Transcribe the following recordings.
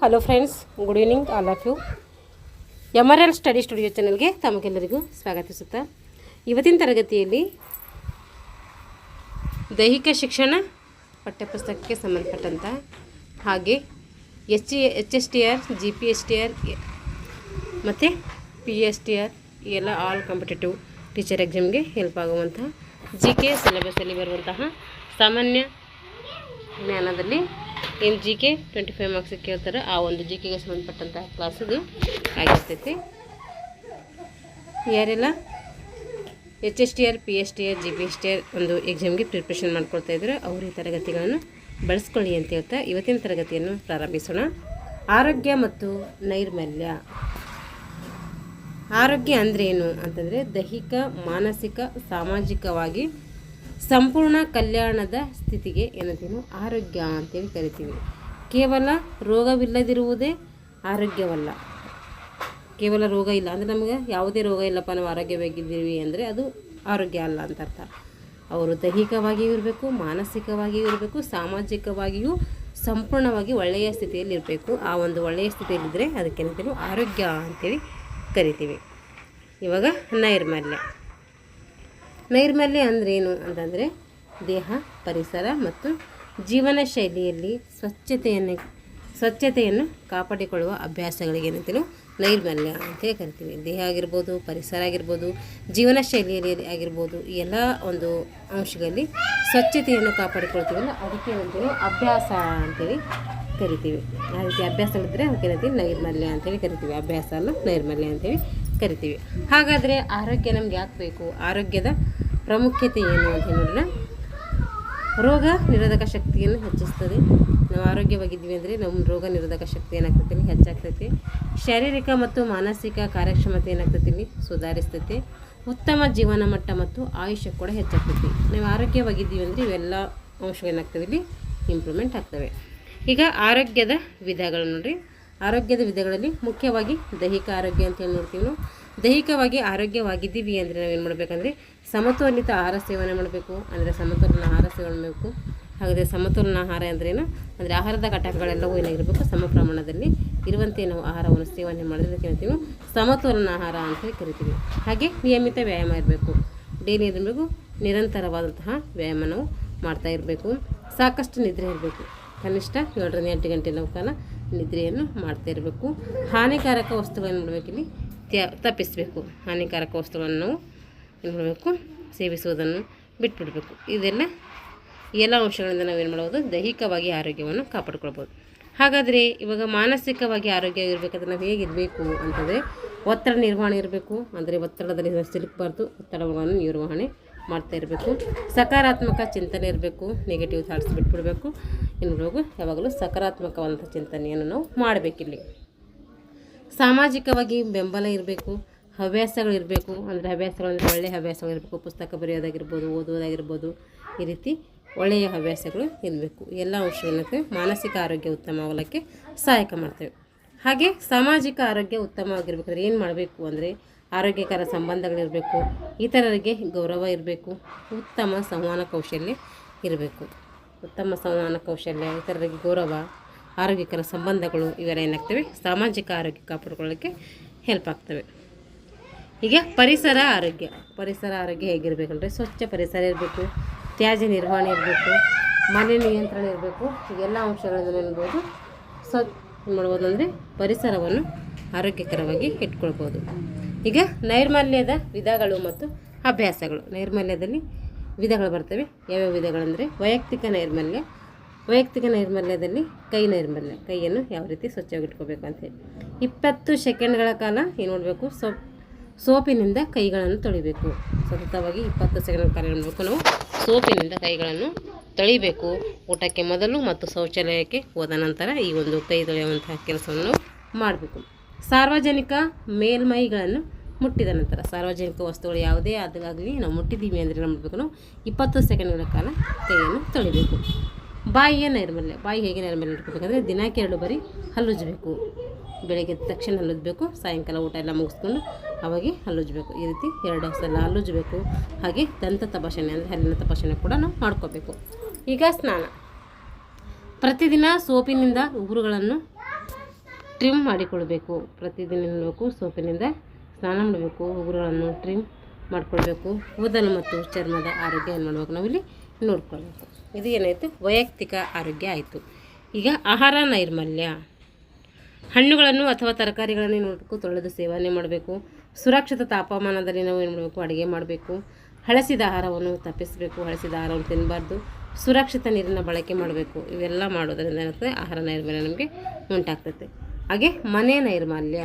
Hello friends, good evening all of you. MRL study studio ಚಾನಲ್ಗೆ ತಮಗೆಲ್ಲರಿಗೂ ಸ್ವಾಗತಿಸುತ್ತಾ ಇವತ್ತಿನ ತರಗತಿಯಲ್ಲಿ ದೈಹಿಕ ಶಿಕ್ಷಣ ಪಠ್ಯಪುಸ್ತಕಕ್ಕೆ ಸಂಬಂಧಪಟ್ಟಂಥ ಹಾಗೆ HSTR, GPSTR ಮತ್ತು PSTR ಎಲ್ಲ ಆಲ್ ಕಾಂಪಿಟೇಟಿವ್ ಟೀಚರ್ ಎಕ್ಸಾಮ್ಗೆ ಹೆಲ್ಪ್ ಆಗುವಂಥ GK ಸಿಲೆಬಸ್ಸಲ್ಲಿ ಬರುವಂತಹ ಸಾಮಾನ್ಯ ಜ್ಞಾನದಲ್ಲಿ ಏನು GK 25 ಮಾರ್ಕ್ಸಿಗೆ ಕೇಳ್ತಾರೆ, ಆ ಒಂದು GKಗೆ ಸಂಬಂಧಪಟ್ಟಂಥ ಕ್ಲಾಸ್ ಇದು ಆಗಿರ್ತೈತಿ. ಯಾರೆಲ್ಲ HSTR, PSTR, GPSTR ಒಂದು ಎಕ್ಸಾಮ್ಗೆ ಪ್ರಿಪ್ರೇಷನ್ ಮಾಡ್ಕೊಳ್ತಾ ಇದ್ದಾರೆ ಅವರು ಈ ತರಗತಿಗಳನ್ನು ಬಳಸ್ಕೊಳ್ಳಿ ಅಂತ ಹೇಳ್ತಾ ಇವತ್ತಿನ ತರಗತಿಯನ್ನು ಪ್ರಾರಂಭಿಸೋಣ. ಆರೋಗ್ಯ ಮತ್ತು ನೈರ್ಮಲ್ಯ. ಆರೋಗ್ಯ ಅಂದರೆ ಏನು ಅಂತಂದರೆ ದೈಹಿಕ, ಮಾನಸಿಕ, ಸಾಮಾಜಿಕವಾಗಿ ಸಂಪೂರ್ಣ ಕಲ್ಯಾಣದ ಸ್ಥಿತಿಗೆ ಏನಂತೀವಿ ಆರೋಗ್ಯ ಅಂತೇಳಿ ಕರಿತೀವಿ. ಕೇವಲ ರೋಗವಿಲ್ಲದಿರುವುದೇ ಆರೋಗ್ಯವಲ್ಲ. ಕೇವಲ ರೋಗ ಇಲ್ಲ ಅಂದರೆ ನಮಗೆ ಯಾವುದೇ ರೋಗ ಇಲ್ಲಪ್ಪ ನಾವು ಆರೋಗ್ಯವಾಗಿದ್ದೀವಿ ಅಂದರೆ ಅದು ಆರೋಗ್ಯ ಅಲ್ಲ ಅಂತ ಅರ್ಥ. ಅವರು ದೈಹಿಕವಾಗಿಯೂ ಇರಬೇಕು, ಮಾನಸಿಕವಾಗಿಯೂ ಇರಬೇಕು, ಸಾಮಾಜಿಕವಾಗಿಯೂ ಸಂಪೂರ್ಣವಾಗಿ ಒಳ್ಳೆಯ ಸ್ಥಿತಿಯಲ್ಲಿ ಇರಬೇಕು. ಆ ಒಂದು ಒಳ್ಳೆಯ ಸ್ಥಿತಿಯಲ್ಲಿದ್ದರೆ ಅದಕ್ಕೇನಂತೀವಿ ಆರೋಗ್ಯ ಅಂತೇಳಿ ಕರಿತೀವಿ. ಇವಾಗ ನೈರ್ಮಲ್ಯ ಅಂದ್ರೇನು ಅಂತಂದರೆ ದೇಹ, ಪರಿಸರ ಮತ್ತು ಜೀವನ ಶೈಲಿಯಲ್ಲಿ ಸ್ವಚ್ಛತೆಯನ್ನು ಕಾಪಾಡಿಕೊಳ್ಳುವ ಅಭ್ಯಾಸಗಳಿಗೆ ಏನಂತೀವಿ ನೈರ್ಮಲ್ಯ ಅಂತೇಳಿ ಕರಿತೀವಿ. ದೇಹ ಆಗಿರ್ಬೋದು, ಪರಿಸರ ಆಗಿರ್ಬೋದು, ಜೀವನ ಶೈಲಿಯಲ್ಲಿ ಆಗಿರ್ಬೋದು, ಈ ಎಲ್ಲ ಒಂದು ಅಂಶಗಳಲ್ಲಿ ಸ್ವಚ್ಛತೆಯನ್ನು ಕಾಪಾಡಿಕೊಳ್ತೀವಲ್ಲ ಅದಕ್ಕೆ ಏನಂತೀವಿ ಅಭ್ಯಾಸ ಅಂತೇಳಿ ಕರಿತೀವಿ. ಆ ರೀತಿ ಅಭ್ಯಾಸಗಳಿದ್ದರೆ ಅದಕ್ಕೆ ಏನಂತೀವಿ ನೈರ್ಮಲ್ಯ ಅಂತೇಳಿ ಕರಿತೀವಿ. ಅಭ್ಯಾಸ ಅಲ್ಲ, ನೈರ್ಮಲ್ಯ ಅಂತೇಳಿ ಕರಿತೀವಿ. ಹಾಗಾದರೆ ಆರೋಗ್ಯ ನಮ್ಗೆ ಯಾಕೆ ಬೇಕು? ಆರೋಗ್ಯದ ಪ್ರಾಮುಖ್ಯತೆ ಏನು ಅಂತ ಹೇಳಿದ್ರೆ ರೋಗ ನಿರೋಧಕ ಶಕ್ತಿಯನ್ನು ಹೆಚ್ಚಿಸ್ತದೆ. ನಾವು ಆರೋಗ್ಯವಾಗಿದ್ವಿ ಅಂದರೆ ನಮ್ಮ ರೋಗ ನಿರೋಧಕ ಶಕ್ತಿ ಏನಾಗ್ತೈತಿ ಹೆಚ್ಚಾಗ್ತೈತಿ. ಶಾರೀರಿಕ ಮತ್ತು ಮಾನಸಿಕ ಕಾರ್ಯಕ್ಷಮತೆ ಏನಾಗ್ತೈತಿ ಸುಧಾರಿಸ್ತೈತಿ. ಉತ್ತಮ ಜೀವನ ಮಟ್ಟ ಮತ್ತು ಆಯುಷ್ಯ ಕೂಡ ಹೆಚ್ಚಾಗ್ತೈತಿ. ನಾವು ಆರೋಗ್ಯವಾಗಿದ್ದೀವಿ ಅಂದರೆ ಇವೆಲ್ಲ ಅಂಶಗಳು ಏನಾಗ್ತವೆ ಇಲ್ಲಿ ಇಂಪ್ರೂವ್ಮೆಂಟ್ ಆಗ್ತವೆ. ಈಗ ಆರೋಗ್ಯದ ವಿಧಗಳು ನೋಡಿರಿ. ಆರೋಗ್ಯದ ವಿಧಗಳಲ್ಲಿ ಮುಖ್ಯವಾಗಿ ದೈಹಿಕ ಆರೋಗ್ಯ ಅಂತೇಳಿ ನೋಡ್ತೀವಿ. ನಾವು ದೈಹಿಕವಾಗಿ ಆರೋಗ್ಯವಾಗಿದ್ದೀವಿ ಅಂದರೆ ನಾವೇನು ಮಾಡಬೇಕಂದ್ರೆ ಸಮತೋಲಿತ ಆಹಾರ ಸೇವನೆ ಮಾಡಬೇಕು. ಅಂದರೆ ಸಮತೋಲನ ಆಹಾರ ಸೇವನೆ ಮಾಡಬೇಕು. ಹಾಗಾದರೆ ಸಮತೋಲನ ಆಹಾರ ಅಂದ್ರೇನು ಅಂದರೆ ಆಹಾರದ ಘಟಕಗಳೆಲ್ಲವೂ ಏನಾಗಿರಬೇಕು ಸಮ ಪ್ರಮಾಣದಲ್ಲಿ ಇರುವಂತೆ ನಾವು ಆಹಾರವನ್ನು ಸೇವನೆ ಮಾಡಿದ್ರೆ ಕೇಳ್ತೀವಿ ಸಮತೋಲನ ಆಹಾರ ಅಂತೇಳಿ ಕರಿತೀವಿ. ಹಾಗೆ ನಿಯಮಿತ ವ್ಯಾಯಾಮ ಇರಬೇಕು. ಡೈಲಿ ಇರಬೇಕು, ನಿರಂತರವಾದಂತಹ ವ್ಯಾಯಾಮ ನಾವು ಮಾಡ್ತಾ ಇರಬೇಕು. ಸಾಕಷ್ಟು ನಿದ್ರೆ ಇರಬೇಕು. ಕನಿಷ್ಠ 7 ರಿಂದ 8 ಗಂಟೆ ನಾವು ಕಾಲ ನಿದ್ರೆಯನ್ನು ಮಾಡ್ತಾ ಇರಬೇಕು. ಹಾನಿಕಾರಕ ವಸ್ತುಗಳನ್ನು ಮಾಡಬೇಕಿಲ್ಲಿ ತಪ್ಪಿಸಬೇಕು. ಹಾನಿಕಾರಕ ವಸ್ತುಗಳನ್ನು ನಾವು ಏನು ಮಾಡಬೇಕು ಸೇವಿಸುವುದನ್ನು ಬಿಟ್ಬಿಡಬೇಕು. ಈ ಎಲ್ಲ ಅಂಶಗಳಿಂದ ನಾವೇನು ಮಾಡ್ಬೋದು ದೈಹಿಕವಾಗಿ ಆರೋಗ್ಯವನ್ನು ಕಾಪಾಡ್ಕೊಳ್ಬೋದು. ಹಾಗಾದರೆ ಇವಾಗ ಮಾನಸಿಕವಾಗಿ ಆರೋಗ್ಯ ಇರಬೇಕಾದ್ರೆ ನಾವು ಹೇಗಿರಬೇಕು ಅಂತಂದರೆ ಒತ್ತಡ ನಿರ್ವಹಣೆ ಇರಬೇಕು. ಅಂದರೆ ಒತ್ತಡದಲ್ಲಿ ಸಿಲುಕಬಾರ್ದು, ಒತ್ತಡಗಳನ್ನು ನಿರ್ವಹಣೆ ಮಾಡ್ತಾ ಇರಬೇಕು. ಸಕಾರಾತ್ಮಕ ಚಿಂತನೆ ಇರಬೇಕು. ನೆಗೆಟಿವ್ ಥಾಟ್ಸ್ ಬಿಟ್ಬಿಡಬೇಕು. ಇನ್ನು ಯಾವಾಗಲೂ ಸಕಾರಾತ್ಮಕವಾದಂಥ ಚಿಂತನೆಯನ್ನು ನಾವು ಮಾಡಬೇಕಿಲ್ಲಿ. ಸಾಮಾಜಿಕವಾಗಿ ಬೆಂಬಲ ಇರಬೇಕು. ಹವ್ಯಾಸಗಳಿರಬೇಕು. ಅಂದರೆ ಹವ್ಯಾಸಗಳಂದರೆ ಒಳ್ಳೆಯ ಹವ್ಯಾಸಗಳಿರಬೇಕು. ಪುಸ್ತಕ ಬರೆಯೋದಾಗಿರ್ಬೋದು, ಓದುವುದಾಗಿರ್ಬೋದು, ಈ ರೀತಿ ಒಳ್ಳೆಯ ಹವ್ಯಾಸಗಳು ಇರಬೇಕು. ಎಲ್ಲ ಅಂಶಗಳಕ್ಕೆ ಮಾನಸಿಕ ಆರೋಗ್ಯ ಉತ್ತಮವಾಗಲಿಕ್ಕೆ ಸಹಾಯಕ ಮಾಡ್ತೇವೆ. ಹಾಗೆ ಸಾಮಾಜಿಕ ಆರೋಗ್ಯ ಉತ್ತಮವಾಗಿರ್ಬೇಕಾದ್ರೆ ಏನು ಮಾಡಬೇಕು ಅಂದರೆ ಆರೋಗ್ಯಕರ ಸಂಬಂಧಗಳಿರಬೇಕು. ಇತರರಿಗೆ ಗೌರವ ಇರಬೇಕು. ಉತ್ತಮ ಸಂವಹನ ಕೌಶಲ್ಯ ಇರಬೇಕು. ಉತ್ತಮ ಸಂವಹನ ಕೌಶಲ್ಯ, ಇತರರಿಗೆ ಗೌರವ, ಆರೋಗ್ಯಕರ ಸಂಬಂಧಗಳು ಇವೆಲ್ಲ ಏನಾಗ್ತವೆ ಸಾಮಾಜಿಕ ಆರೋಗ್ಯ ಕಾಪಾಡ್ಕೊಳ್ಳೋಕ್ಕೆ ಹೆಲ್ಪ್ ಆಗ್ತವೆ. ಈಗ ಪರಿಸರ ಆರೋಗ್ಯ ಹೇಗಿರಬೇಕಂದ್ರೆ ಸ್ವಚ್ಛ ಪರಿಸರ ಇರಬೇಕು. ತ್ಯಾಜ್ಯ ನಿರ್ವಹಣೆ ಇರಬೇಕು. ಮನೆ ನಿಯಂತ್ರಣ ಇರಬೇಕು. ಈಗೆಲ್ಲ ಅಂಶಗಳನ್ನು ಏನ್ಬೋದು ಮಾಡ್ಬೋದು ಅಂದರೆ ಪರಿಸರವನ್ನು ಆರೋಗ್ಯಕರವಾಗಿ ಇಟ್ಕೊಳ್ಬೋದು. ಈಗ ನೈರ್ಮಲ್ಯದ ವಿಧಗಳು ಮತ್ತು ಅಭ್ಯಾಸಗಳು. ನೈರ್ಮಲ್ಯದಲ್ಲಿ ವಿಧಗಳು ಬರ್ತವೆ. ಯಾವ್ಯಾವ ವಿಧಗಳಂದರೆ ವೈಯಕ್ತಿಕ ನೈರ್ಮಲ್ಯದಲ್ಲಿ ಕೈ ನೈರ್ಮಲ್ಯ. ಕೈಯನ್ನು ಯಾವ ರೀತಿ ಸ್ವಚ್ಛವಾಗಿ ಇಟ್ಕೋಬೇಕು ಅಂತೇಳಿ 20 ಸೆಕೆಂಡ್ಗಳ ಕಾಲ ಏನು ಮಾಡಬೇಕು ಸೋಪಿನಿಂದ ಕೈಗಳನ್ನು ತೊಳಿಬೇಕು. ಸತತವಾಗಿ 20 ಸೆಕೆಂಡ್ ಕಾಲ ಮಾಡಬೇಕು. ನಾವು ಸೋಪಿನಿಂದ ಕೈಗಳನ್ನು ತೊಳಿಬೇಕು. ಊಟಕ್ಕೆ ಮೊದಲು ಮತ್ತು ಶೌಚಾಲಯಕ್ಕೆ ಹೋದ ನಂತರ ಈ ಒಂದು ಕೈ ತೊಳೆಯುವಂತಹ ಕೆಲಸವನ್ನು ಮಾಡಬೇಕು. ಸಾರ್ವಜನಿಕ ಮೇಲ್ಮೈಗಳನ್ನು ಮುಟ್ಟಿದ ನಂತರ ಸಾರ್ವಜನಿಕ ವಸ್ತುಗಳು ಯಾವುದೇ ಆದಾಗಲಿ ನಾವು ಮುಟ್ಟಿದ್ದೀವಿ ಅಂದರೆ ಏನು ಮಾಡಬೇಕು ನಾವು 20 ಸೆಕೆಂಡ್ಗಳ ಕಾಲ ಕೈಯನ್ನು ತೊಳಿಬೇಕು. ಬಾಯಿಯ ನೈರ್ಮಲ್ಯ. ಬಾಯಿ ಹೇಗೆ ನೈರ್ಮಲ್ಯ ಇಟ್ಕೋಬೇಕಂದ್ರೆ ದಿನಕ್ಕೆ 2 ಬಾರಿ ಹಲ್ಲುಜ್ಜಬೇಕು. ಬೆಳಗ್ಗೆ ತಕ್ಷಣ ಹಲ್ಲುಜ್ಜಬೇಕು. ಸಾಯಂಕಾಲ ಊಟ ಎಲ್ಲ ಮುಗಿಸ್ಕೊಂಡು ಅವಾಗೆ ಹಲ್ಲುಜ್ಜಬೇಕು. ಈ ರೀತಿ 2 ಸಲ ಹಲ್ಲುಜ್ಜಬೇಕು. ಹಾಗೆ ದಂತ ತಪಾಸಣೆ ಅಂದರೆ ಹಲ್ಲಿನ ತಪಾಸಣೆ ಕೂಡ ನಾವು ಮಾಡ್ಕೋಬೇಕು. ಈಗ ಸ್ನಾನ. ಪ್ರತಿದಿನ ಸೋಪಿನಿಂದ ಉಗುರುಗಳನ್ನು ಟ್ರಿಮ್ ಮಾಡಿಕೊಳ್ಬೇಕು. ಪ್ರತಿದಿನ ಮಾಡಬೇಕು, ಸೋಪಿನಿಂದ ಸ್ನಾನ ಮಾಡಬೇಕು, ಉಗುರುಗಳನ್ನು ಟ್ರಿಮ್ ಮಾಡಿಕೊಳ್ಬೇಕು. ಕೂದಲು ಮತ್ತು ಚರ್ಮದ ಆರೋಗ್ಯ ಏನು ಮಾಡಬೇಕು, ನಾವಿಲ್ಲಿ ನೋಡ್ಕೊಳ್ಬೇಕು. ಇದು ಏನಾಯಿತು, ವೈಯಕ್ತಿಕ ಆರೋಗ್ಯ ಆಯಿತು. ಈಗ ಆಹಾರ ನೈರ್ಮಲ್ಯ. ಹಣ್ಣುಗಳನ್ನು ಅಥವಾ ತರಕಾರಿಗಳನ್ನು ಏನು ಮಾಡಬೇಕು, ತೊಳೆದು ಸೇವನೆ ಮಾಡಬೇಕು. ಸುರಕ್ಷಿತ ತಾಪಮಾನದಲ್ಲಿ ನಾವು ಏನು ಮಾಡಬೇಕು, ಅಡುಗೆ ಮಾಡಬೇಕು. ಹಳಸಿದ ಆಹಾರವನ್ನು ತಪ್ಪಿಸಬೇಕು, ಹಳಸಿದ ಆಹಾರವನ್ನು ತಿನ್ನಬಾರ್ದು. ಸುರಕ್ಷಿತ ನೀರಿನ ಬಳಕೆ ಮಾಡಬೇಕು. ಇವೆಲ್ಲ ಮಾಡೋದರಿಂದ ಏನಾಗ್ತದೆ, ಆಹಾರ ನೈರ್ಮಲ್ಯ ನಮಗೆ ಉಂಟಾಗ್ತದೆ. ಹಾಗೆ ಮನೆ ನೈರ್ಮಲ್ಯ.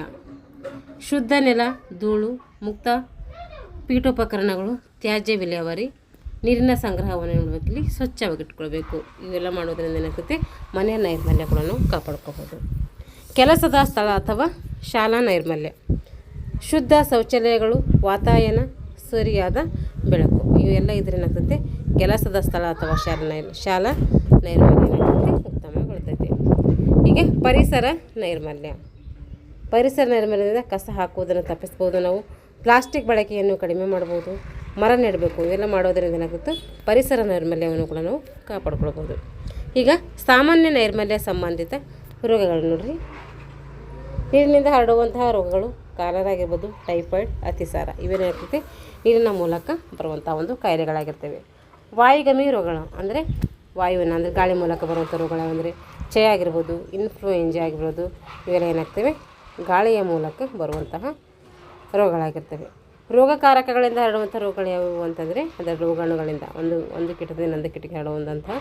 ಶುದ್ಧ ನೆಲ, ಧೂಳು ಮುಕ್ತ ಪೀಠೋಪಕರಣಗಳು, ತ್ಯಾಜ್ಯ ವಿಲೇವಾರಿ, ನೀರಿನ ಸಂಗ್ರಹವನ್ನು ನೋಡಬೇಕು, ಇಲ್ಲಿ ಸ್ವಚ್ಛವಾಗಿಟ್ಕೊಳ್ಬೇಕು. ಇವೆಲ್ಲ ಮಾಡೋದರಿಂದ ಏನಾಗ್ತದೆ, ಮನೆಯ ನೈರ್ಮಲ್ಯ ಕೂಡ ನಾವು ಕಾಪಾಡ್ಕೋಬೋದು. ಕೆಲಸದ ಸ್ಥಳ ಅಥವಾ ಶಾಲಾ ನೈರ್ಮಲ್ಯ. ಶುದ್ಧ ಶೌಚಾಲಯಗಳು, ವಾತಾಯನ, ಸರಿಯಾದ ಬೆಳಕು, ಇವೆಲ್ಲ ಇದ್ರೇನಾಗ್ತದೆ, ಕೆಲಸದ ಸ್ಥಳ ಅಥವಾ ಶಾಲಾ ನೈರ್ಮಲ್ಯ ಏನಾಗ್ತದೆ, ಉತ್ತಮಗೊಳ್ತೈತೆ. ಹೀಗೆ ಪರಿಸರ ನೈರ್ಮಲ್ಯ. ಪರಿಸರ ನೈರ್ಮಲ್ಯದಿಂದ ಕಸ ಹಾಕುವುದನ್ನು ತಪ್ಪಿಸ್ಬೋದು. ನಾವು ಪ್ಲಾಸ್ಟಿಕ್ ಬಳಕೆಯನ್ನು ಕಡಿಮೆ ಮಾಡ್ಬೋದು, ಮರ ನೆಡಬೇಕು. ಇವೆಲ್ಲ ಮಾಡೋದರಿಂದ ಏನಾಗುತ್ತೆ, ಪರಿಸರ ನೈರ್ಮಲ್ಯವನ್ನು ಕೂಡ ನಾವು ಕಾಪಾಡ್ಕೊಳ್ಬೋದು. ಈಗ ಸಾಮಾನ್ಯ ನೈರ್ಮಲ್ಯ ಸಂಬಂಧಿತ ರೋಗಗಳು ನೋಡ್ರಿ. ನೀರಿನಿಂದ ಹರಡುವಂತಹ ರೋಗಗಳು ಕಾಲರ ಆಗಿರ್ಬೋದು, ಟೈಫಾಯ್ಡ್, ಅತಿಸಾರ, ಇವೇನಾಗ್ತೈತೆ ನೀರಿನ ಮೂಲಕ ಬರುವಂಥ ಒಂದು ಕಾಯಿಲೆಗಳಾಗಿರ್ತವೆ. ವಾಯುಗಮಿ ರೋಗಗಳು ಅಂದರೆ ವಾಯುವಿನ ಅಂದರೆ ಗಾಳಿ ಮೂಲಕ ಬರುವಂಥ ರೋಗಗಳು ಅಂದರೆ ಕ್ಷಯ ಆಗಿರ್ಬೋದು, ಇನ್ಫ್ಲೂಯೆಂಜಾ ಆಗಿರ್ಬೋದು, ಇವೆಲ್ಲ ಏನಾಗ್ತವೆ ಗಾಳಿಯ ಮೂಲಕ ಬರುವಂತಹ ರೋಗಗಳಾಗಿರ್ತವೆ. ರೋಗಕಾರಕಗಳಿಂದ ಹರಡುವಂಥ ರೋಗಗಳು ಯಾವುವು ಅಂತಂದರೆ ಅದರ ರೋಗಾಣುಗಳಿಂದ ಒಂದು ಕೀಟದಿಂದ ಇನ್ನೊಂದು ಕೀಟಕ್ಕೆ ಹರಡುವಂತಹ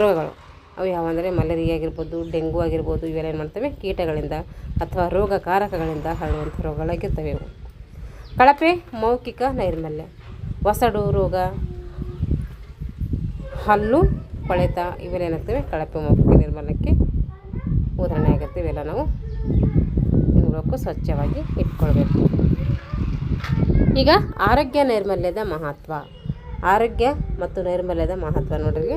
ರೋಗಗಳು ಅವು ಯಾವಂದರೆ ಮಲೇರಿಯಾ ಆಗಿರ್ಬೋದು, ಡೆಂಗು ಆಗಿರ್ಬೋದು, ಇವೆಲ್ಲ ಏನು ಮಾಡ್ತವೆ ಕೀಟಗಳಿಂದ ಅಥವಾ ರೋಗಕಾರಕಗಳಿಂದ ಹರಡುವಂಥ ರೋಗಗಳಾಗಿರ್ತವೆ ಇವು. ಕಳಪೆ ಮೌಖಿಕ ನೈರ್ಮಲ್ಯ. ವಸಡು ರೋಗ, ಹಲ್ಲು ಕೊಳೆತ, ಇವೆಲ್ಲ ಏನಾಗ್ತವೆ ಕಳಪೆ ಮೌಖಿಕ ನೈರ್ಮಲ್ಯಕ್ಕೆ ಉದಾಹರಣೆ ಆಗುತ್ತೆ. ಇವೆಲ್ಲ ನಾವು ನೋಡೋಕ್ಕೂ ಸ್ವಚ್ಛವಾಗಿ ಇಟ್ಕೊಳ್ಬೇಕು. ಈಗ ಆರೋಗ್ಯ ನೈರ್ಮಲ್ಯದ ಮಹತ್ವ. ಆರೋಗ್ಯ ಮತ್ತು ನೈರ್ಮಲ್ಯದ ಮಹತ್ವ ನೋಡ್ರಿ.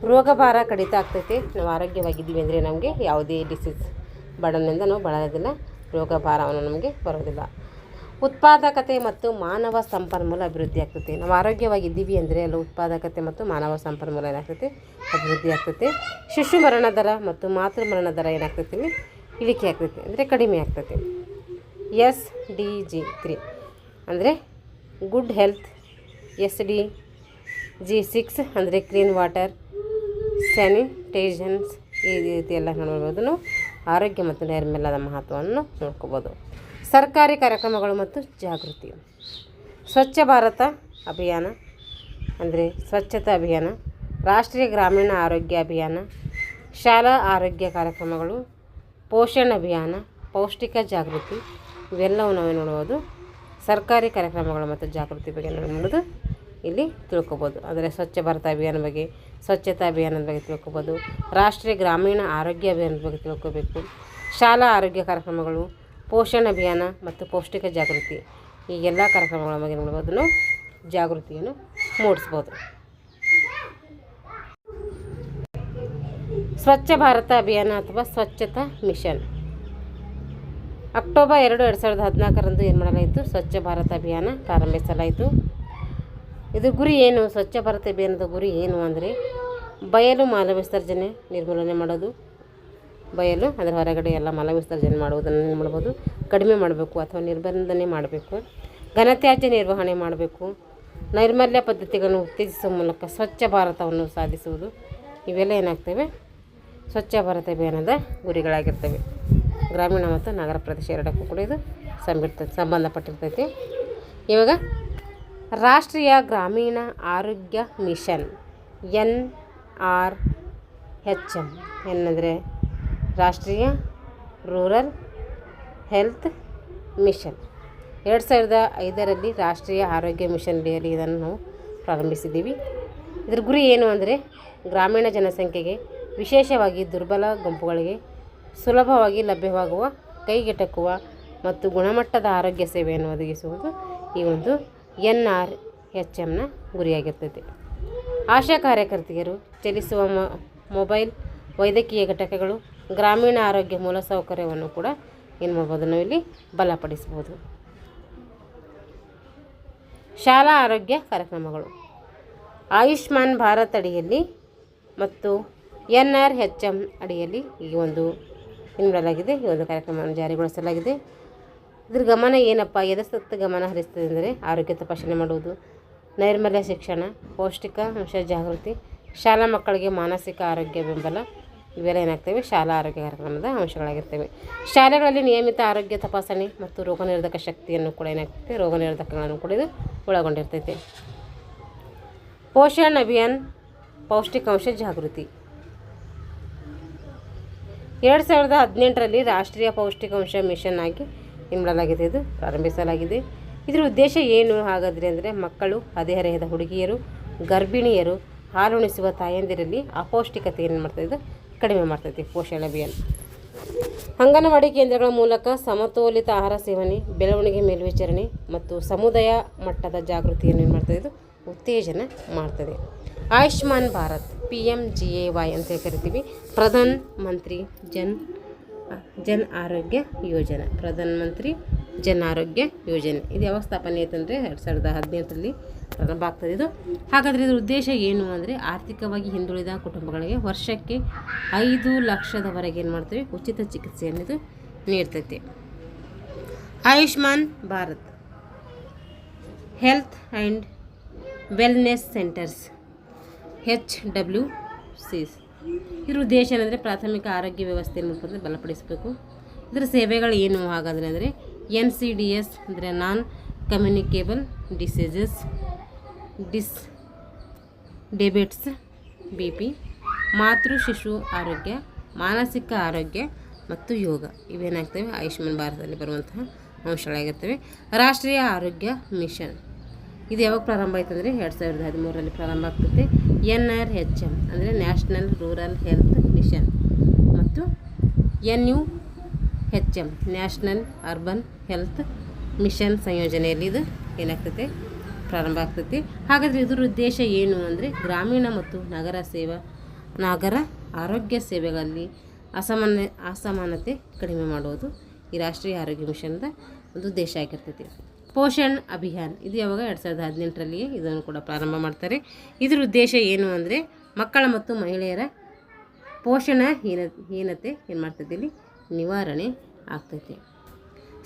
ರೋಗಭಾರ ಕಡಿತ ಆಗ್ತೈತೆ. ನಾವು ಆರೋಗ್ಯವಾಗಿದ್ದೀವಿ ಅಂದರೆ ನಮಗೆ ಯಾವುದೇ ಡಿಸೀಸ್ ಬಡನಿಂದ ನಾವು ಬಳಲೋದಿಲ್ಲ, ರೋಗಭಾರವನ್ನು ನಮಗೆ ಬರೋದಿಲ್ಲ. ಉತ್ಪಾದಕತೆ ಮತ್ತು ಮಾನವ ಸಂಪನ್ಮೂಲ ಅಭಿವೃದ್ಧಿ ಆಗ್ತೈತೆ. ನಾವು ಆರೋಗ್ಯವಾಗಿದ್ದೀವಿ ಅಂದರೆ ಅಲ್ಲಿ ಉತ್ಪಾದಕತೆ ಮತ್ತು ಮಾನವ ಸಂಪನ್ಮೂಲ ಏನಾಗ್ತೈತೆ ಅಭಿವೃದ್ಧಿ ಆಗ್ತೈತೆ. ಶಿಶು ಮರಣ ದರ ಮತ್ತು ಮಾತೃ ಮರಣ ದರ ಏನಾಗ್ತೈತೆ ಇಲ್ಲಿ ಇಳಿಕೆ ಆಗ್ತೈತೆ ಅಂದರೆ ಕಡಿಮೆ ಆಗ್ತೈತೆ. SDG 3 ಅಂದರೆ ಗುಡ್ ಹೆಲ್ತ್, SDG 6 ಅಂದರೆ ಕ್ಲೀನ್ ವಾಟರ್, ಸ್ಯಾನಿಟೇಷನ್ಸ್, ಈ ರೀತಿ ಎಲ್ಲ ನೋಡ್ಬೋದು. ನಾವು ಆರೋಗ್ಯ ಮತ್ತು ನೈರ್ಮಲ್ಯದ ಮಹತ್ವವನ್ನು ನೋಡ್ಕೋಬೋದು. ಸರ್ಕಾರಿ ಕಾರ್ಯಕ್ರಮಗಳು ಮತ್ತು ಜಾಗೃತಿ. ಸ್ವಚ್ಛ ಭಾರತ ಅಭಿಯಾನ ಅಂದರೆ ಸ್ವಚ್ಛತಾ ಅಭಿಯಾನ, ರಾಷ್ಟ್ರೀಯ ಗ್ರಾಮೀಣ ಆರೋಗ್ಯ ಅಭಿಯಾನ, ಶಾಲಾ ಆರೋಗ್ಯ ಕಾರ್ಯಕ್ರಮಗಳು, ಪೋಷಣ್ ಅಭಿಯಾನ, ಪೌಷ್ಟಿಕ ಜಾಗೃತಿ, ಇವೆಲ್ಲವೂ ನಾವೇ ನೋಡ್ಬೋದು. ಸರ್ಕಾರಿ ಕಾರ್ಯಕ್ರಮಗಳು ಮತ್ತು ಜಾಗೃತಿ ಬಗ್ಗೆ ನೋಡೋದು ಇಲ್ಲಿ ತಿಳ್ಕೊಬೋದು. ಅಂದರೆ ಸ್ವಚ್ಛ ಭಾರತ ಅಭಿಯಾನ ಬಗ್ಗೆ, ಸ್ವಚ್ಛತಾ ಅಭಿಯಾನದ ಬಗ್ಗೆ ತಿಳ್ಕೊಬೋದು. ರಾಷ್ಟ್ರೀಯ ಗ್ರಾಮೀಣ ಆರೋಗ್ಯ ಅಭಿಯಾನದ ಬಗ್ಗೆ ತಿಳ್ಕೊಬೇಕು. ಶಾಲಾ ಆರೋಗ್ಯ ಕಾರ್ಯಕ್ರಮಗಳು, ಪೋಷಣ್ ಅಭಿಯಾನ ಮತ್ತು ಪೌಷ್ಟಿಕ ಜಾಗೃತಿ, ಈ ಎಲ್ಲ ಕಾರ್ಯಕ್ರಮಗಳ ಬಗ್ಗೆ ನೋಡ್ಬೋದು. ನಾವು ಜಾಗೃತಿಯನ್ನು ಮೂಡಿಸ್ಬೋದು. ಸ್ವಚ್ಛ ಭಾರತ ಅಭಿಯಾನ ಅಥವಾ ಸ್ವಚ್ಛತಾ ಮಿಷನ್. ಅಕ್ಟೋಬರ್ 2, 2014 ಏನು ಮಾಡಲಾಯಿತು, ಸ್ವಚ್ಛ ಭಾರತ ಅಭಿಯಾನ ಪ್ರಾರಂಭಿಸಲಾಯಿತು. ಇದು ಗುರಿ ಏನು, ಸ್ವಚ್ಛ ಭಾರತ ಅಭಿಯಾನದ ಗುರಿ ಏನು ಅಂದರೆ ಬಯಲು ಮಲ ವಿಸರ್ಜನೆ ನಿರ್ಮೂಲನೆ ಮಾಡೋದು. ಬಯಲು ಅದರ ಹೊರಗಡೆ ಎಲ್ಲ ಮಲ ವಿಸರ್ಜನೆ ಮಾಡುವುದನ್ನು ಏನು ಮಾಡ್ಬೋದು, ಕಡಿಮೆ ಮಾಡಬೇಕು ಅಥವಾ ನಿರ್ಬಂಧನೆ ಮಾಡಬೇಕು. ಘನತ್ಯಾಜ್ಯ ನಿರ್ವಹಣೆ ಮಾಡಬೇಕು. ನೈರ್ಮಲ್ಯ ಪದ್ಧತಿಗಳನ್ನು ಉತ್ತೇಜಿಸುವ ಮೂಲಕ ಸ್ವಚ್ಛ ಭಾರತವನ್ನು ಸಾಧಿಸುವುದು. ಇವೆಲ್ಲ ಏನಾಗ್ತವೆ ಸ್ವಚ್ಛ ಭಾರತ ಅಭಿಯಾನದ ಗುರಿಗಳಾಗಿರ್ತವೆ. ಗ್ರಾಮೀಣ ಮತ್ತು ನಗರ ಪ್ರದೇಶ ಎರಡಕ್ಕೂ ಕೂಡ ಇದು ಸಂಬಂಧಪಟ್ಟಿರ್ತೈತಿ. ಇವಾಗ ರಾಷ್ಟ್ರೀಯ ಗ್ರಾಮೀಣ ಆರೋಗ್ಯ ಮಿಷನ್ NRHM ಏನಂದರೆ ರಾಷ್ಟ್ರೀಯ ರೂರಲ್ ಹೆಲ್ತ್ ಮಿಷನ್. 2005 ರಾಷ್ಟ್ರೀಯ ಆರೋಗ್ಯ ಮಿಷನ್ ಅಡಿಯಲ್ಲಿ ಇದನ್ನು ನಾವು ಪ್ರಾರಂಭಿಸಿದ್ದೀವಿ. ಇದರ ಗುರಿ ಏನು ಅಂದರೆ ಗ್ರಾಮೀಣ ಜನಸಂಖ್ಯೆಗೆ, ವಿಶೇಷವಾಗಿ ದುರ್ಬಲ ಗುಂಪುಗಳಿಗೆ ಸುಲಭವಾಗಿ ಲಭ್ಯವಾಗುವ, ಕೈಗೆಟಕುವ ಮತ್ತು ಗುಣಮಟ್ಟದ ಆರೋಗ್ಯ ಸೇವೆಯನ್ನು ಒದಗಿಸುವುದು ಈ ಒಂದು NRHMನ ಗುರಿಯಾಗಿರ್ತದೆ. ಆಶಾ ಕಾರ್ಯಕರ್ತೆಯರು, ಚಲಿಸುವ ಮೊಬೈಲ್ ವೈದ್ಯಕೀಯ ಘಟಕಗಳು, ಗ್ರಾಮೀಣ ಆರೋಗ್ಯ ಮೂಲಸೌಕರ್ಯವನ್ನು ಕೂಡ ಏನು ಮಾಡ್ಬೋದು, ನಾವಿಲ್ಲಿ ಬಲಪಡಿಸ್ಬೋದು. ಶಾಲಾ ಆರೋಗ್ಯ ಕಾರ್ಯಕ್ರಮಗಳು ಆಯುಷ್ಮಾನ್ ಭಾರತ್ ಅಡಿಯಲ್ಲಿ ಮತ್ತು NRHM ಅಡಿಯಲ್ಲಿ ಈ ಒಂದು ನೀಡಲಾಗಿದೆ. ಈ ಒಂದು ಕಾರ್ಯಕ್ರಮವನ್ನು ಜಾರಿಗೊಳಿಸಲಾಗಿದೆ. ಇದ್ರ ಗಮನ ಏನಪ್ಪ, ಎದಸತ್ತ ಗಮನ ಹರಿಸ್ತದೆ ಅಂದರೆ ಆರೋಗ್ಯ ತಪಾಸಣೆ ಮಾಡುವುದು, ನೈರ್ಮಲ್ಯ ಶಿಕ್ಷಣ, ಪೌಷ್ಟಿಕಾಂಶ ಜಾಗೃತಿ, ಶಾಲಾ ಮಕ್ಕಳಿಗೆ ಮಾನಸಿಕ ಆರೋಗ್ಯ ಬೆಂಬಲ, ಇವೆಲ್ಲ ಏನಾಗ್ತವೆ ಶಾಲಾ ಆರೋಗ್ಯ ಕಾರ್ಯಕ್ರಮದ ಅಂಶಗಳಾಗಿರ್ತವೆ. ಶಾಲೆಗಳಲ್ಲಿ ನಿಯಮಿತ ಆರೋಗ್ಯ ತಪಾಸಣೆ ಮತ್ತು ರೋಗ ನಿರೋಧಕ ಶಕ್ತಿಯನ್ನು ಕೂಡ ಏನಾಗ್ತೈತೆ, ರೋಗ ನಿರೋಧಕಗಳನ್ನು ಕೂಡ ಇದು ಒಳಗೊಂಡಿರ್ತೈತೆ. ಪೋಷಣ್ ಅಭಿಯಾನ್ ಪೌಷ್ಟಿಕಾಂಶ ಜಾಗೃತಿ 2018ರಲ್ಲಿ ರಾಷ್ಟ್ರೀಯ ಪೌಷ್ಟಿಕಾಂಶ ಮಿಷನ್ ಆಗಿ ಮಾಡಲಾಗಿದೆ, ಇದು ಪ್ರಾರಂಭಿಸಲಾಗಿದೆ. ಇದರ ಉದ್ದೇಶ ಏನು ಹಾಗಾದರೆ ಅಂದರೆ ಮಕ್ಕಳು, ಹದಿಹರೆಯದ ಹುಡುಗಿಯರು, ಗರ್ಭಿಣಿಯರು, ಹಾಲುಣಿಸುವ ತಾಯಂದಿರಲ್ಲಿ ಅಪೌಷ್ಟಿಕತೆಯನ್ನು ಮಾಡ್ತದೆ, ಇದು ಕಡಿಮೆ ಮಾಡ್ತೈತಿ ಪೋಷಣ್ ಅಭಿಯಾನ್. ಅಂಗನವಾಡಿ ಕೇಂದ್ರಗಳ ಮೂಲಕ ಸಮತೋಲಿತ ಆಹಾರ ಸೇವನೆ, ಬೆಳವಣಿಗೆ ಮೇಲ್ವಿಚಾರಣೆ ಮತ್ತು ಸಮುದಾಯ ಮಟ್ಟದ ಜಾಗೃತಿಯನ್ನು ಏನು ಮಾಡ್ತದೆ, ಇದು ಉತ್ತೇಜನ ಮಾಡ್ತದೆ. ಆಯುಷ್ಮಾನ್ ಭಾರತ್ PMGAY ಅಂತ ಕರಿತೀವಿ, ಪ್ರಧಾನ ಮಂತ್ರಿ ಜನ್ ಆರೋಗ್ಯ ಯೋಜನೆ, ಪ್ರಧಾನ ಮಂತ್ರಿ ಜನ್ ಆರೋಗ್ಯ ಯೋಜನೆ. ಇದು ಯಾವ ಸ್ಥಾಪನೆ ಆಯ್ತಂದರೆ 2018ರಲ್ಲಿ ಪ್ರಾರಂಭ ಆಗ್ತದೆ ಇದು. ಹಾಗಾದರೆ ಇದ್ರ ಉದ್ದೇಶ ಏನು ಅಂದರೆ ಆರ್ಥಿಕವಾಗಿ ಹಿಂದುಳಿದ ಕುಟುಂಬಗಳಿಗೆ ವರ್ಷಕ್ಕೆ 5 ಲಕ್ಷದವರೆಗೆ ಏನು ಮಾಡ್ತೀವಿ ಉಚಿತ ಚಿಕಿತ್ಸೆಯನ್ನು ಇದು ನೀಡ್ತೈತಿ. Ayushman Bharat health and wellness centres HWCs. ಇದ್ರ ಉದ್ದೇಶ ಏನಂದರೆ ಪ್ರಾಥಮಿಕ ಆರೋಗ್ಯ ವ್ಯವಸ್ಥೆಯನ್ನು ಬಲಪಡಿಸಬೇಕು. ಇದರ ಸೇವೆಗಳು ಏನು ಹಾಗಾದರೆ ಅಂದರೆ NCDS ಅಂದರೆ ನಾನ್ ಕಮ್ಯುನಿಕೇಬಲ್ ಡಿಸೀಸಸ್, ಡಯಾಬಿಟಿಸ್, BP, ಮಾತೃ ಶಿಶು ಆರೋಗ್ಯ, ಮಾನಸಿಕ ಆರೋಗ್ಯ ಮತ್ತು ಯೋಗ ಇವೇನಾಗ್ತವೆ ಆಯುಷ್ಮಾನ್ ಭಾರತದಲ್ಲಿ ಬರುವಂತಹ ಅಂಶಗಳಾಗಿರ್ತವೆ. ರಾಷ್ಟ್ರೀಯ ಆರೋಗ್ಯ ಮಿಷನ್ ಇದು ಯಾವಾಗ ಪ್ರಾರಂಭ ಆಯ್ತು ಅಂದರೆ 2013ರಲ್ಲಿ ಪ್ರಾರಂಭ ಆಗ್ತದೆ. NRHM ಅಂದರೆ ನ್ಯಾಷನಲ್ ರೂರಲ್ ಹೆಲ್ತ್ ಮಿಷನ್ ಮತ್ತು NUHM national urban health mission ಸಂಯೋಜನೆಯಲ್ಲಿ ಇದು ಏನಾಗ್ತೈತೆ ಪ್ರಾರಂಭ ಆಗ್ತೈತಿ. ಹಾಗಾದರೆ ಇದರ ಉದ್ದೇಶ ಏನು ಅಂದರೆ ಗ್ರಾಮೀಣ ಮತ್ತು ನಗರ ಆರೋಗ್ಯ ಸೇವೆಗಳಲ್ಲಿ ಅಸಮಾನತೆ ಕಡಿಮೆ ಮಾಡುವುದು ಈ ರಾಷ್ಟ್ರೀಯ ಆರೋಗ್ಯ ಮಿಷನ್ದ ಒಂದು ಉದ್ದೇಶ ಆಗಿರ್ತೈತಿ. ಪೋಷಣ್ ಅಭಿಯಾನ್ ಇದು ಯಾವಾಗ 2018ರಲ್ಲಿ ಇದನ್ನು ಕೂಡ ಪ್ರಾರಂಭ ಮಾಡ್ತಾರೆ. ಇದರ ಉದ್ದೇಶ ಏನು ಅಂದರೆ ಮಕ್ಕಳ ಮತ್ತು ಮಹಿಳೆಯರ ಪೋಷಣ ಹೀನತೆ ಏನು ಮಾಡ್ತೈತಿ ಇಲ್ಲಿ ನಿವಾರಣೆ ಆಗ್ತೈತಿ.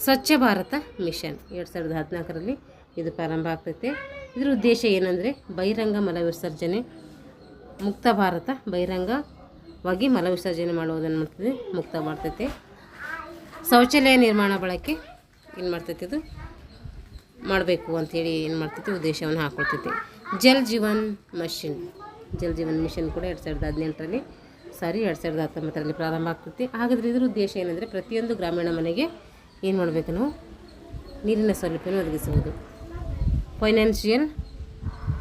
ಸ್ವಚ್ಛ ಭಾರತ ಮಿಷನ್ 2014ರಲ್ಲಿ ಇದು ಪ್ರಾರಂಭ ಆಗ್ತೈತೆ. ಇದರ ಉದ್ದೇಶ ಏನಂದರೆ ಬಹಿರಂಗ ಮಲ ವಿಸರ್ಜನೆ ಮುಕ್ತ ಭಾರತ, ಬಹಿರಂಗವಾಗಿ ಮಲ ವಿಸರ್ಜನೆ ಮಾಡುವುದನ್ನು ಮಾಡ್ತದೆ ಮುಕ್ತ ಮಾಡ್ತೈತೆ. ಶೌಚಾಲಯ ನಿರ್ಮಾಣ ಬಳಕೆ ಏನು ಮಾಡ್ತೈತಿ ಇದು ಮಾಡಬೇಕು ಅಂಥೇಳಿ ಏನು ಮಾಡ್ತೈತಿ ಉದ್ದೇಶವನ್ನು ಹಾಕ್ಕೊಳ್ತೈತಿ. ಜಲ್ ಜೀವನ್ ಮಿಷನ್ ಕೂಡ 2019ರಲ್ಲಿ ಪ್ರಾರಂಭ ಆಗ್ತೈತಿ. ಹಾಗಾದರೆ ಇದ್ರ ಉದ್ದೇಶ ಏನಂದರೆ ಪ್ರತಿಯೊಂದು ಗ್ರಾಮೀಣ ಮನೆಗೆ ಏನು ಮಾಡಬೇಕು ನಾವು ನೀರಿನ ಸೌಲಭ್ಯವನ್ನು ಒದಗಿಸುವುದು. Financial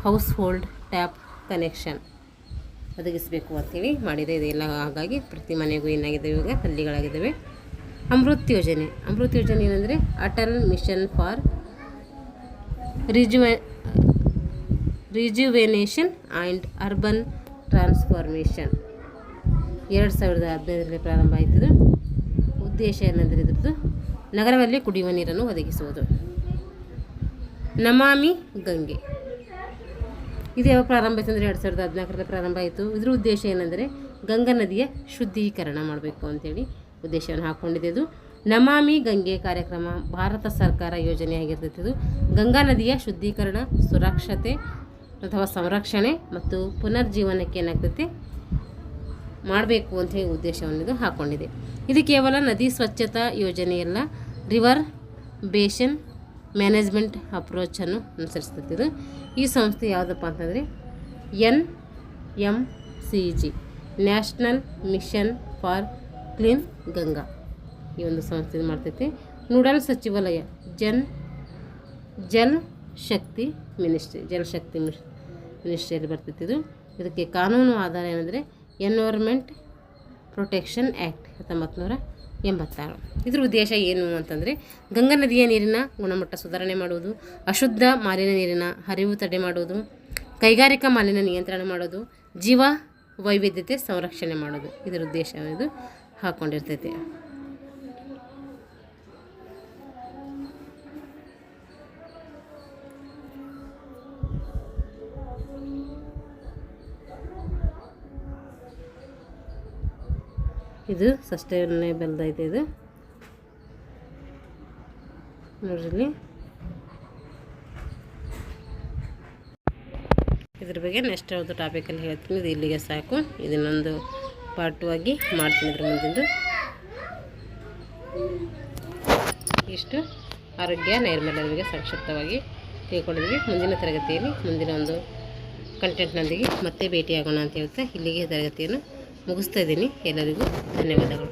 house hold tap connection ಒದಗಿಸಬೇಕು ಅಂಥೇಳಿ ಮಾಡಿದೆ ಇದೆಲ್ಲ. ಹಾಗಾಗಿ ಪ್ರತಿ ಮನೆಗೂ ಏನಾಗಿದ್ದಾವೆ ಇವಾಗ ಹಳ್ಳಿಗಳಾಗಿದ್ದಾವೆ. ಅಮೃತ್ ಯೋಜನೆ ಏನಂದರೆ Atal mission for rejuvenation and urban transformation 2015ರಲ್ಲಿ ಪ್ರಾರಂಭ ಆಯ್ತದು. ಉದ್ದೇಶ ಏನಂದರೆ ಇದ್ರದ್ದು ನಗರದಲ್ಲಿ ಕುಡಿಯುವ ನೀರನ್ನು ಒದಗಿಸುವುದು. ನಮಾಮಿ ಗಂಗೆ ಇದು ಯಾವಾಗ ಪ್ರಾರಂಭ ಆಯಿತು ಅಂದರೆ 2014ರಲ್ಲಿ ಪ್ರಾರಂಭ ಆಯಿತು. ಇದ್ರ ಉದ್ದೇಶ ಏನಂದರೆ ಗಂಗಾ ನದಿಯ ಶುದ್ಧೀಕರಣ ಮಾಡಬೇಕು ಅಂತೇಳಿ ಉದ್ದೇಶವನ್ನು ಹಾಕ್ಕೊಂಡಿದೆ. ಇದು ನಮಾಮಿ ಗಂಗೆ ಕಾರ್ಯಕ್ರಮ ಭಾರತ ಸರ್ಕಾರ ಯೋಜನೆಯಾಗಿರ್ತೈತೆ. ಇದು ಗಂಗಾ ನದಿಯ ಶುದ್ಧೀಕರಣ, ಸುರಕ್ಷತೆ ಅಥವಾ ಸಂರಕ್ಷಣೆ ಮತ್ತು ಪುನರ್ಜೀವನಕ್ಕೆ ಏನಾಗ್ತೈತೆ ಮಾಡಬೇಕು ಅಂತ ಹೇಳಿ ಉದ್ದೇಶವನ್ನು ಇದು ಹಾಕ್ಕೊಂಡಿದೆ. ಇದು ಕೇವಲ ನದಿ ಸ್ವಚ್ಛತಾ ಯೋಜನೆಯಲ್ಲ, ರಿವರ್ ಬೇಷನ್ ಮ್ಯಾನೇಜ್ಮೆಂಟ್ ಅಪ್ರೋಚನ್ನು ಅನುಸರಿಸ್ತೈತೆ. ಇದು ಈ ಸಂಸ್ಥೆ ಯಾವುದಪ್ಪ ಅಂತಂದರೆ NMCG national mission for clean Ganga ಈ ಒಂದು ಸಂಸ್ಥೆ ಮಾಡ್ತೈತೆ. ನೋಡಲ್ ಸಚಿವಾಲಯ ಜಲ್ ಶಕ್ತಿ ಮಿನಿಸ್ಟ್ರಿಯಲ್ಲಿ ಬರ್ತೈತೆ. ಇದಕ್ಕೆ ಕಾನೂನು ಆಧಾರ ಏನಂದರೆ ಎನ್ವೈರ್ಮೆಂಟ್ ಪ್ರೊಟೆಕ್ಷನ್ ಆ್ಯಕ್ಟ್ 1986. ಇದ್ರ ಉದ್ದೇಶ ಏನು ಅಂತಂದರೆ ಗಂಗಾ ನದಿಯ ನೀರಿನ ಗುಣಮಟ್ಟ ಸುಧಾರಣೆ ಮಾಡುವುದು, ಅಶುದ್ಧ ಮಾಲಿನ್ಯ ನೀರಿನ ಹರಿವು ತಡೆ ಮಾಡುವುದು, ಕೈಗಾರಿಕಾ ಮಾಲಿನ್ಯ ನಿಯಂತ್ರಣ ಮಾಡೋದು, ಜೀವ ವೈವಿಧ್ಯತೆ ಸಂರಕ್ಷಣೆ ಮಾಡೋದು ಇದರ ಉದ್ದೇಶ ಇದು ಹಾಕ್ಕೊಂಡಿರ್ತೈತೆ. ಇದು ಸಸ್ಟೈನಬಲ್ ಐತೆ ಇದು ನೋಡ್ರಿ. ಇದ್ರ ಬಗ್ಗೆ ನೆಕ್ಸ್ಟ್ ಯಾವುದು ಟಾಪಿಕಲ್ಲಿ ಹೇಳ್ತೀನಿ. ಇದು ಇಲ್ಲಿಗೆ ಸಾಕು. ಇದನ್ನೊಂದು ಪಾರ್ಟ್ 2 ಆಗಿ ಮಾಡ್ತೀನಿ ಇದ್ರ ಮುಂದಿಂದು. ಇಷ್ಟು ಆರೋಗ್ಯ ನೈರ್ಮಲ್ಯದ ಬಗ್ಗೆ ಸಂಕ್ಷಿಪ್ತವಾಗಿ ತಿಳ್ಕೊಂಡಿದ್ವಿ. ಮುಂದಿನ ತರಗತಿಯಲ್ಲಿ ಮುಂದಿನ ಒಂದು ಕಂಟೆಂಟ್ನೊಂದಿಗೆ ಮತ್ತೆ ಭೇಟಿಯಾಗೋಣ ಅಂತ ಹೇಳ್ತಾ ಇಲ್ಲಿಗೆ ತರಗತಿಯನ್ನು ಮುಗಿಸ್ತಾ ಇದ್ದೀನಿ. ಎಲ್ಲರಿಗೂ ಧನ್ಯವಾದಗಳು.